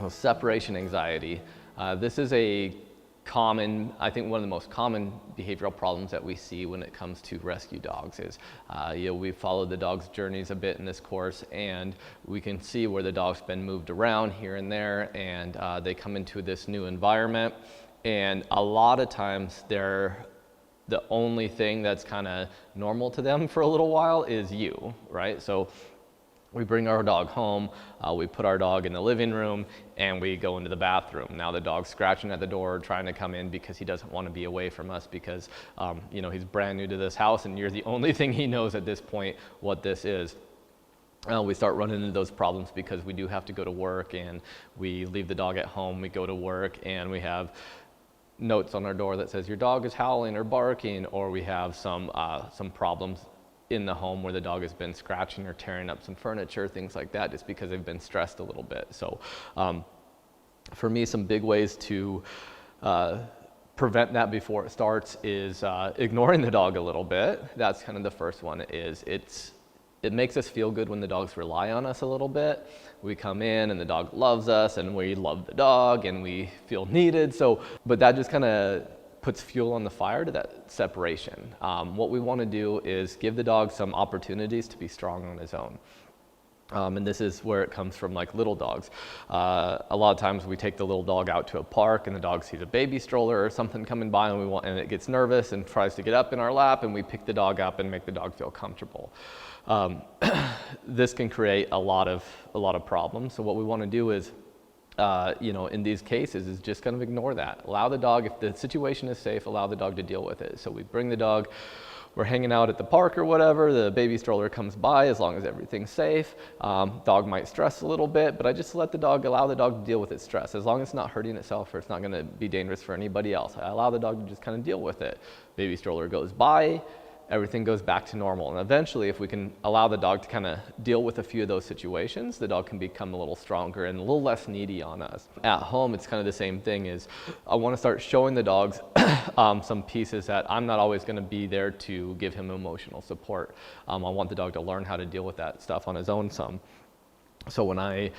Separation anxiety. This is a common, I think one of the most common behavioral problems that we see when it comes to rescue dogs is, we've followed the dog's journeys a bit in this course, and we can see where the dog's been moved around here and there, and they come into this new environment, and a lot of times they're the only thing that's kind of normal to them for a little while is you, right? So we bring our dog home, we put our dog in the living room, and we go into the bathroom. Now the dog's scratching at the door, trying to come in because he doesn't want to be away from us because, he's brand new to this house, and you're the only thing he knows at this point what this is. We start running into those problems because we do have to go to work, and we leave the dog at home, we go to work, and we have notes on our door that says your dog is howling or barking, or we have some problems in the home where the dog has been scratching or tearing up some furniture, things like that, just because they've been stressed a little bit. So for me, some big ways to prevent that before it starts is ignoring the dog a little bit. That's kind of the first one. It makes us feel good when the dogs rely on us a little bit. We come in and the dog loves us, and we love the dog, and we feel needed. But that just kind of puts fuel on the fire to that separation. What we want to do is give the dog some opportunities to be strong on his own. And this is where it comes from, like little dogs. A lot of times we take the little dog out to a park, and the dog sees a baby stroller or something coming by, and it gets nervous and tries to get up in our lap, and we pick the dog up and make the dog feel comfortable. This can create a lot of problems. So what we want to do is, in these cases, is just kind of ignore that. Allow the dog, if the situation is safe, allow the dog to deal with it. So we bring the dog, we're hanging out at the park or whatever, the baby stroller comes by, as long as everything's safe. Dog might stress a little bit, but I just allow the dog to deal with its stress. As long as it's not hurting itself or it's not going to be dangerous for anybody else, I allow the dog to just kind of deal with it. Baby stroller goes by, everything goes back to normal. And eventually, if we can allow the dog to kind of deal with a few of those situations, the dog can become a little stronger and a little less needy on us. At home, it's kind of the same thing. Is I want to start showing the dogs some pieces that I'm not always going to be there to give him emotional support. I want the dog to learn how to deal with that stuff on his own some. So when I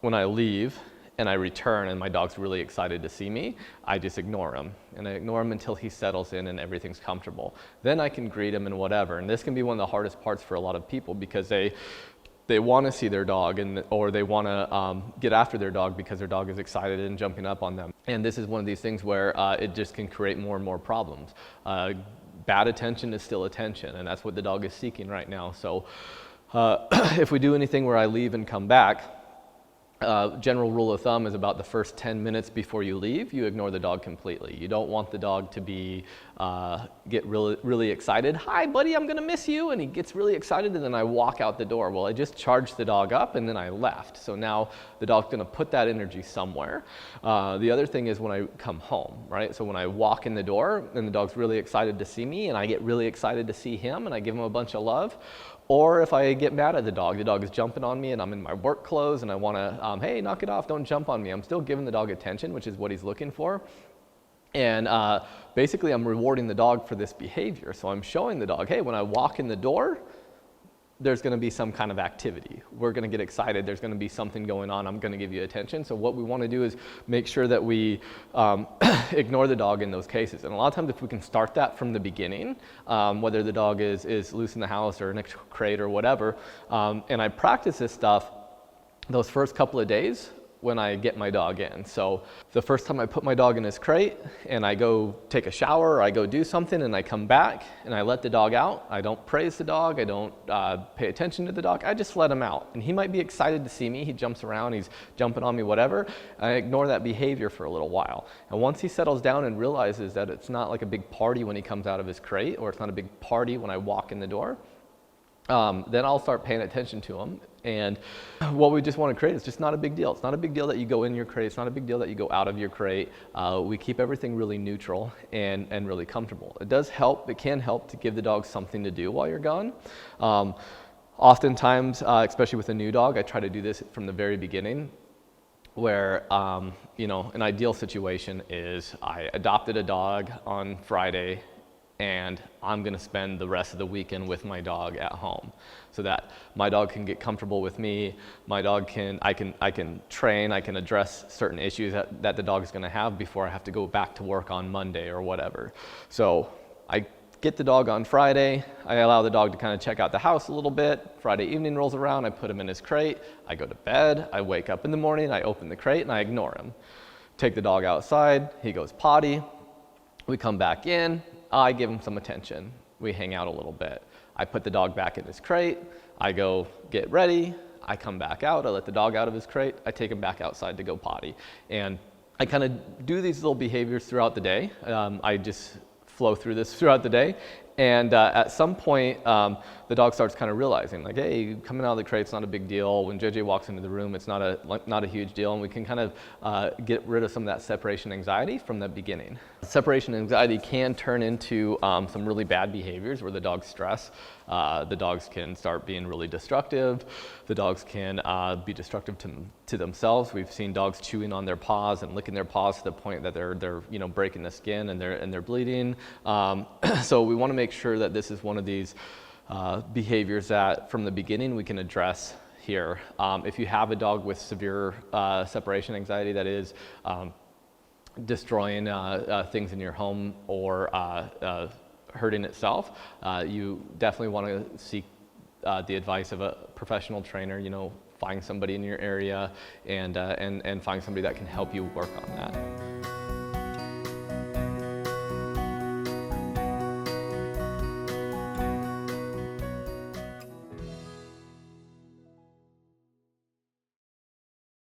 leave and I return and my dog's really excited to see me, I just ignore him. And I ignore him until he settles in and everything's comfortable. Then I can greet him and whatever. And this can be one of the hardest parts for a lot of people because they want to see their dog or they want to get after their dog because their dog is excited and jumping up on them. And this is one of these things where it just can create more and more problems. Bad attention is still attention, and that's what the dog is seeking right now. So if we do anything where I leave and come back, general rule of thumb is about the first 10 minutes before you leave, you ignore the dog completely. You don't want the dog to get really, really excited. Hi, buddy, I'm gonna miss you. And he gets really excited, and then I walk out the door. Well, I just charged the dog up, and then I left. So now the dog's gonna put that energy somewhere. The other thing is when I come home, right? So when I walk in the door, and the dog's really excited to see me, and I get really excited to see him, and I give him a bunch of love. Or if I get mad at the dog is jumping on me and I'm in my work clothes and I want to, hey, knock it off, don't jump on me. I'm still giving the dog attention, which is what he's looking for. And basically I'm rewarding the dog for this behavior. So I'm showing the dog, hey, when I walk in the door, there's going to be some kind of activity. We're going to get excited. There's going to be something going on. I'm going to give you attention. So what we want to do is make sure that we ignore the dog in those cases. And a lot of times if we can start that from the beginning, whether the dog is loose in the house or in a crate or whatever, and I practice this stuff those first couple of days when I get my dog in. So the first time I put my dog in his crate and I go take a shower or I go do something and I come back and I let the dog out, I don't praise the dog, I don't pay attention to the dog, I just let him out. And he might be excited to see me, he jumps around, he's jumping on me, whatever. I ignore that behavior for a little while. And once he settles down and realizes that it's not like a big party when he comes out of his crate, or it's not a big party when I walk in the door, then I'll start paying attention to him. And what we just want to create is just not a big deal. It's not a big deal that you go in your crate. It's not a big deal that you go out of your crate. We keep everything really neutral and really comfortable. It does help. It can help to give the dog something to do while you're gone. Oftentimes, especially with a new dog, I try to do this from the very beginning, where an ideal situation is I adopted a dog on Friday, and I'm gonna spend the rest of the weekend with my dog at home so that my dog can get comfortable with me. My dog I can train, I can address certain issues that the dog is gonna have before I have to go back to work on Monday or whatever. So I get the dog on Friday, I allow the dog to kind of check out the house a little bit. Friday evening rolls around, I put him in his crate, I go to bed, I wake up in the morning, I open the crate and I ignore him. Take the dog outside, he goes potty, we come back in, I give him some attention, we hang out a little bit. I put the dog back in his crate, I go get ready, I come back out, I let the dog out of his crate, I take him back outside to go potty. And I kind of do these little behaviors throughout the day. I just flow through this throughout the day. And at some point, the dog starts kind of realizing, like, hey, coming out of the crate's not a big deal. When JJ walks into the room, it's not a huge deal, and we can kind of get rid of some of that separation anxiety from the beginning. Separation anxiety can turn into some really bad behaviors where the dogs stress. The dogs can start being really destructive. The dogs can be destructive to themselves. We've seen dogs chewing on their paws and licking their paws to the point that they're breaking the skin and they're bleeding. So we want to make sure that this is one of these behaviors that from the beginning we can address here. If you have a dog with severe separation anxiety, that is destroying things in your home or hurting itself, you definitely want to seek the advice of a professional trainer. Find somebody in your area and find somebody that can help you work on that.